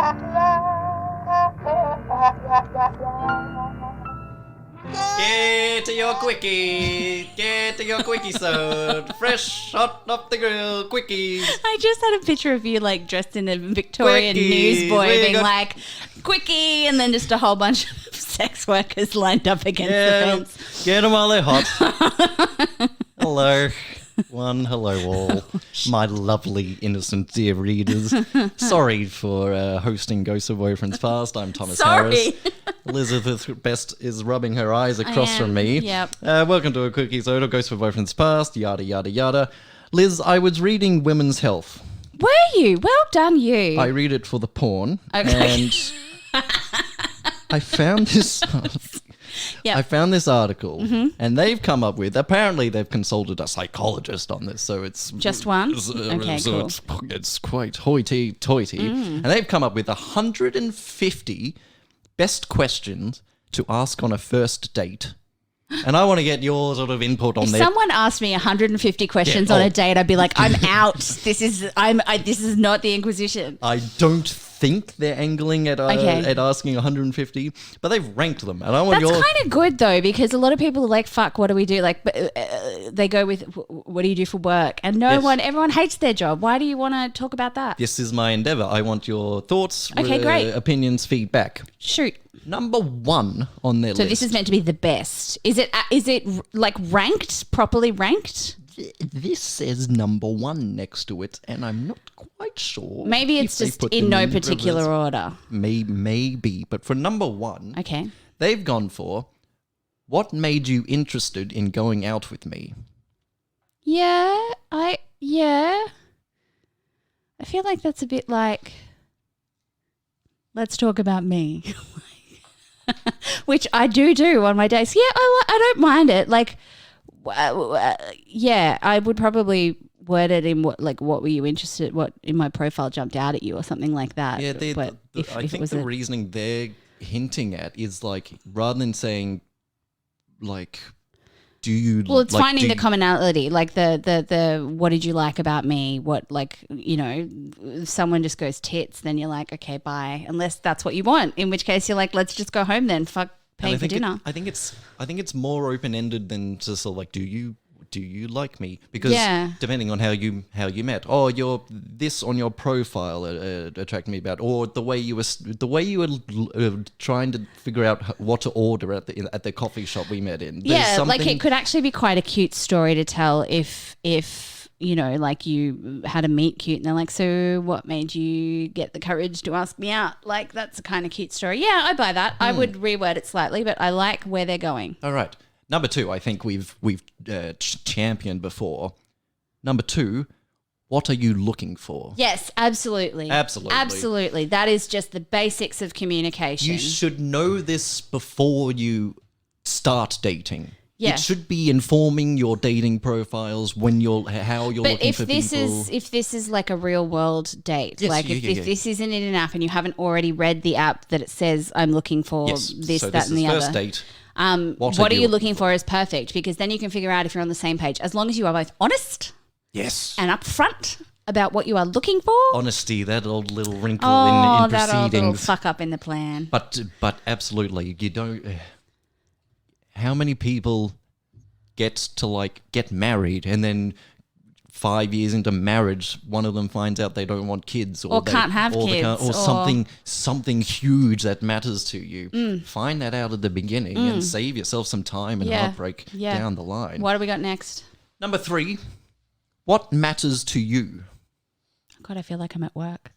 Get to your quickie. Get to your quickie sode. Fresh, hot off the grill, quickies. I just had a picture of you like dressed in a Victorian newsboy being like, quickie, and then just a whole bunch of sex workers lined up against the fence. Get them while they're hot. Hello. Hello all, my lovely, innocent, dear readers. Sorry for hosting Ghosts of Boyfriends Past. I'm Thomas Harris. Elizabeth Best is rubbing her eyes across from me. Yep. Welcome to a quick episode of Ghosts of Boyfriends Past, yada, yada, yada. Liz, I was reading Women's Health. Were you? Well done, you. I read it for the porn. Okay. And I found this... Yep. I found this article, and they've come up with, apparently they've consulted a psychologist on this, so it's... Just one? Okay, so cool. it's quite hoity-toity. And they've come up with 150 best questions to ask on a first date. And I want to get your sort of input on If that. someone asked me 150 questions on a date, I'd be like, I'm out. This is not the Inquisition. I don't think they're angling at asking 150, but they've ranked them, and I want That's kind of good though, because a lot of people are like, "Fuck, what do we do?" Like, they go with, "What do you do for work?" And everyone hates their job. Why do you want to talk about that? This is my endeavor. I want your thoughts, great. opinions, feedback. Shoot. Number 1 on their list. So this is meant to be the best. Is it like ranked, properly ranked? This says number 1 next to it, and I'm not quite sure. Maybe it's just in no particular order. Maybe, but for number 1, okay, they've gone for, what made you interested in going out with me? I feel like that's a bit like, let's talk about me. Which I do on my days. Yeah, I don't mind it. Like, I would probably word it in what were you interested? What in my profile jumped out at you or something like that. Yeah, I think the a reasoning they're hinting at is like, rather than saying like, do you? Well, it's finding the commonality, like the what did you like about me? What, like, you know, if someone just goes tits, then you're like, okay, bye. Unless that's what you want, in which case you're like, let's just go home then. Fuck paying for dinner. I think it's more open ended than just sort of like, do you like me? Because depending on how you met, you're this on your profile attracted me about, or the way you were trying to figure out what to order at the coffee shop we met in. Like it could actually be quite a cute story to tell if you know, like you had a meet cute and they're like, so what made you get the courage to ask me out? Like, that's a kind of cute story. Yeah, I buy that. I would reword it slightly, but I like where they're going. All right. Number 2, I think we've championed before. Number 2, what are you looking for? Yes, absolutely. Absolutely. That is just the basics of communication. You should know this before you start dating. Yeah. It should be informing your dating profiles when how you're looking for people. But if this is like a real world date, yes, like if this isn't in an app and you haven't already read the app that it says I'm looking for this, that, and the other. First date. What are you looking for is perfect, because then you can figure out if you're on the same page, as long as you are both honest, and upfront about what you are looking for. Honesty, that old little wrinkle in proceedings. That old little fuck up in the plan. But absolutely, you don't. How many people get married and then 5 years into marriage, one of them finds out they don't want kids, or can't have kids, or something huge that matters to you. Find that out at the beginning and save yourself some time and heartbreak down the line. What do we got next? Number 3, what matters to you? God, I feel like I'm at work.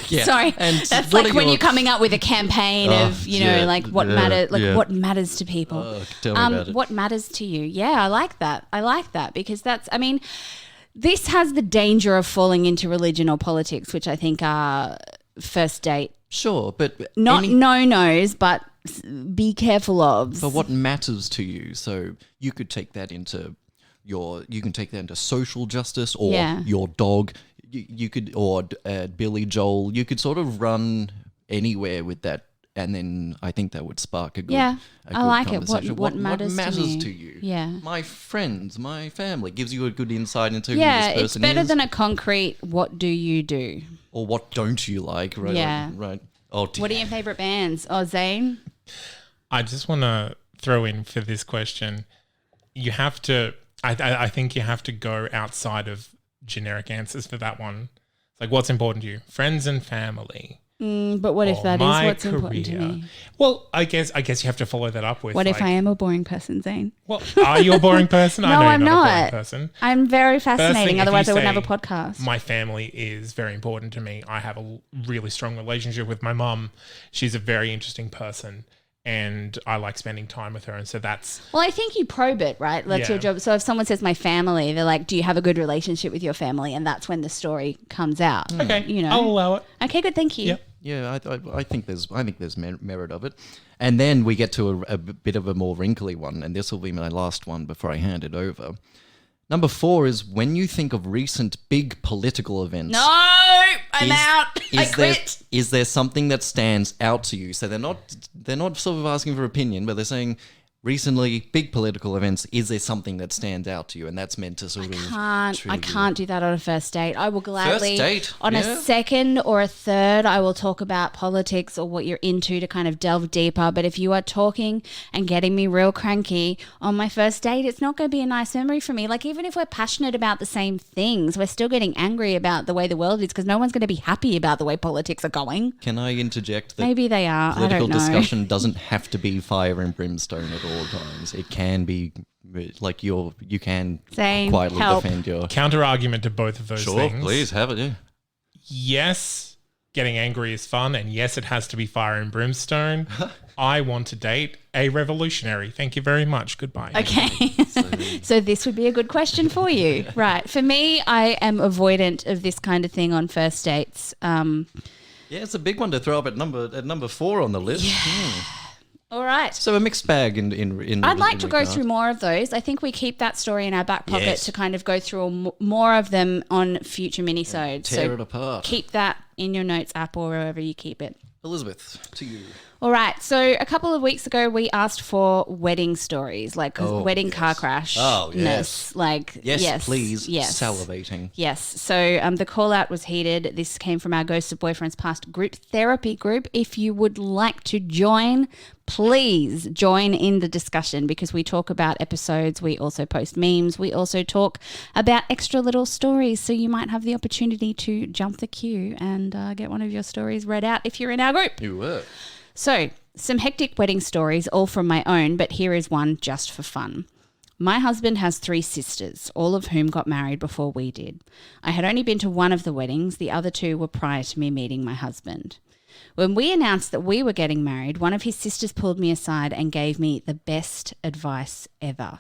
Yeah. Sorry, and that's like when you're coming up with a campaign of, you know, like what matters, like what matters to people. Tell me about it. What matters to you? Yeah, I like that because that's, I mean, this has the danger of falling into religion or politics, which I think are first date. Sure, but not no-nos, but be careful of. But what matters to you? So you could take that into social justice, or your dog. You could, or Billy Joel. You could sort of run anywhere with that, and then I think that would spark a good. Yeah, I like conversation. it. What matters to you? Yeah, my friends, my family gives you a good insight into who yeah, this person is. It's better than a concrete. What do you do? Or what don't you like? Right. Yeah. Right. Oh, what are your favourite bands? Oh, Zane? I just want to throw in for this question. You have to, I think you have to go outside of generic answers for that one. It's like, what's important to you? Friends and family. But what if that is what's important to me? Well, I guess you have to follow that up with. What if I am a boring person, Zane? Well, are you a boring person? No, I know I'm you're not a boring not. person. I'm very fascinating. Thing, Otherwise, I wouldn't say, have a podcast. My family is very important to me. I have a really strong relationship with my mum. She's a very interesting person. And I like spending time with her. And so that's... Well, I think you probe it, right? That's your job. So if someone says my family, they're like, do you have a good relationship with your family? And that's when the story comes out. Okay. You know? I'll allow it. Okay, good. Thank you. Yep. Yeah, I think there's merit of it. And then we get to a bit of a more wrinkly one. And this will be my last one before I hand it over. Number 4 is when you think of recent big political events. No, I'm out. I quit. Is there something that stands out to you? So they're not sort of asking for opinion, but they're saying recently big political events. Is there something that stands out to you? And that's meant to sort of. I can't do that on a first date. I will gladly. First date? On a second or a third, I will talk about politics or what you're into to kind of delve deeper. But if you are talking and getting me real cranky on my first date, it's not going to be a nice memory for me. Like, even if we're passionate about the same things, we're still getting angry about the way the world is because no one's going to be happy about the way politics are going. Can I interject that maybe they are? I don't know. Political discussion doesn't have to be fire and brimstone at all times. It can be like you can quietly defend your counter argument to both of those things. Sure, please have it. Yeah. Yes, getting angry is fun, and yes, it has to be fire and brimstone. I want to date a revolutionary. Thank you very much. Goodbye. Okay. So this would be a good question for you. Right. For me, I am avoidant of this kind of thing on first dates. Yeah, it's a big one to throw up at number 4 on the list. Yeah. All right. So a mixed bag in I'd like to go through more of those. I think we keep that story in our back pocket to kind of go through more of them on future minisodes. Tear it apart. Keep that in your notes app or wherever you keep it. Elizabeth, to you. All right. So a couple of weeks ago, we asked for wedding stories, like wedding car crash. Oh, yes. Like, yes, please. Yes. Salivating. Yes. So the call out was heated. This came from our Ghosts of Boyfriends Past group therapy group. If you would like to join, please join in the discussion because we talk about episodes. We also post memes. We also talk about extra little stories. So you might have the opportunity to jump the queue and get one of your stories read out if you're in our group. You were. So, some hectic wedding stories, all from my own, but here is one just for fun. My husband has 3 sisters, all of whom got married before we did. I had only been to one of the weddings. The other 2 were prior to me meeting my husband. When we announced that we were getting married, one of his sisters pulled me aside and gave me the best advice ever.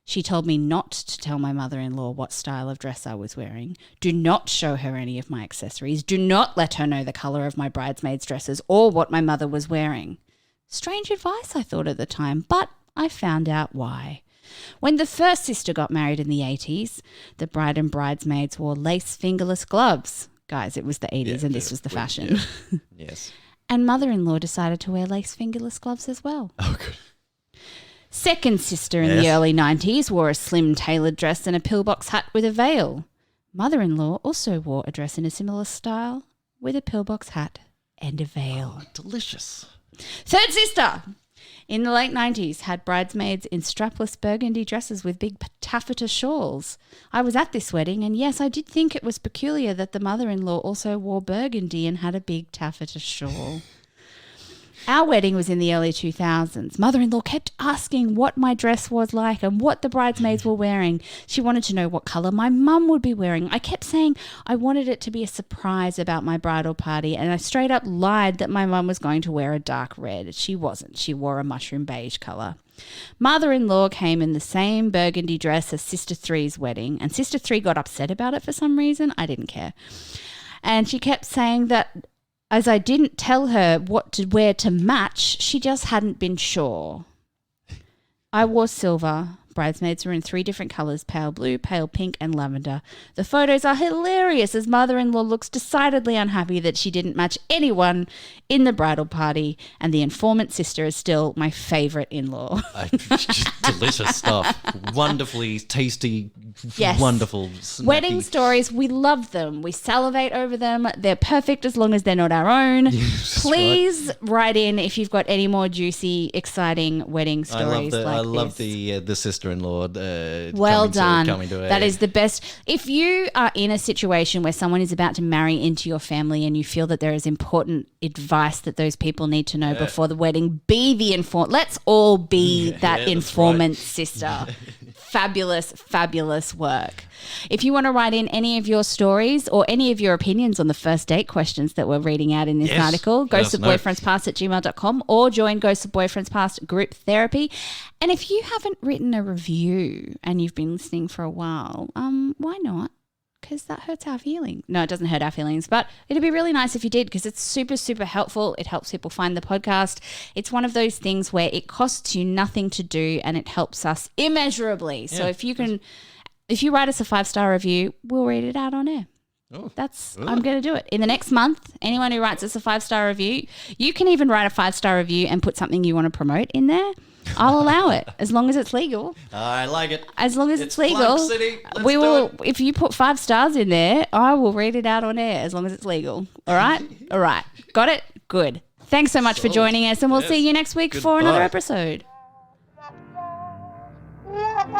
She told me not to tell my mother-in-law what style of dress I was wearing. Do not show her any of my accessories. Do not let her know the colour of my bridesmaids' dresses or what my mother was wearing. Strange advice, I thought at the time, but I found out why. When the first sister got married in the 80s, the bride and bridesmaids wore lace fingerless gloves. Guys, it was the 80s and this was the fashion. Yeah. Yes. And mother-in-law decided to wear lace fingerless gloves as well. Oh, good. Second sister in the early 90s wore a slim tailored dress and a pillbox hat with a veil. Mother-in-law also wore a dress in a similar style with a pillbox hat and a veil. Oh, delicious. Third sister in the late 90s had bridesmaids in strapless burgundy dresses with big taffeta shawls. I was at this wedding and yes, I did think it was peculiar that the mother-in-law also wore burgundy and had a big taffeta shawl. Our wedding was in the early 2000s. Mother-in-law kept asking what my dress was like and what the bridesmaids were wearing. She wanted to know what colour my mum would be wearing. I kept saying I wanted it to be a surprise about my bridal party, and I straight up lied that my mum was going to wear a dark red. She wasn't. She wore a mushroom beige colour. Mother-in-law came in the same burgundy dress as Sister 3's wedding, and Sister 3 got upset about it for some reason. I didn't care. And she kept saying that as I didn't tell her what to wear to match, she just hadn't been sure. I wore silver. Bridesmaids were in 3 different colours, pale blue, pale pink and lavender. The photos are hilarious as mother-in-law looks decidedly unhappy that she didn't match anyone in the bridal party, and the informant sister is still my favourite in-law. Delicious stuff. Wonderfully tasty, Yes. Wonderful. Wedding snappy- stories, we love them. We salivate over them. They're perfect as long as they're not our own. That's Please write in if you've got any more juicy, exciting wedding stories I love this. the sister-in-law. Well done. Coming to That is the best. If you are in a situation where someone is about to marry into your family and you feel that there is important advice that those people need to know before the wedding, be the informant. Let's all be that informant sister. Fabulous, fabulous work. If you want to write in any of your stories or any of your opinions on the first date questions that we're reading out in this article, ghostsofboyfriendspast@gmail.com or join Ghosts of Boyfriends Past group therapy. And if you haven't written a review and you've been listening for a while, why not? Because that hurts our feelings. No, it doesn't hurt our feelings, but it'd be really nice if you did because it's super, super helpful. It helps people find the podcast. It's one of those things where it costs you nothing to do and it helps us immeasurably. So if you write us a 5-star review, we'll read it out on air. I'm going to do it. In the next month, anyone who writes us a 5-star review, you can even write a 5-star review and put something you want to promote in there. I'll allow it as long as it's legal. I like it. As long as it's legal. Plug City. Let's we will. do it. If you put 5 stars in there, I will read it out on air as long as it's legal. All right? All right. Got it? Good. Thanks so much for joining us and we'll see you next week for another episode. Yeah.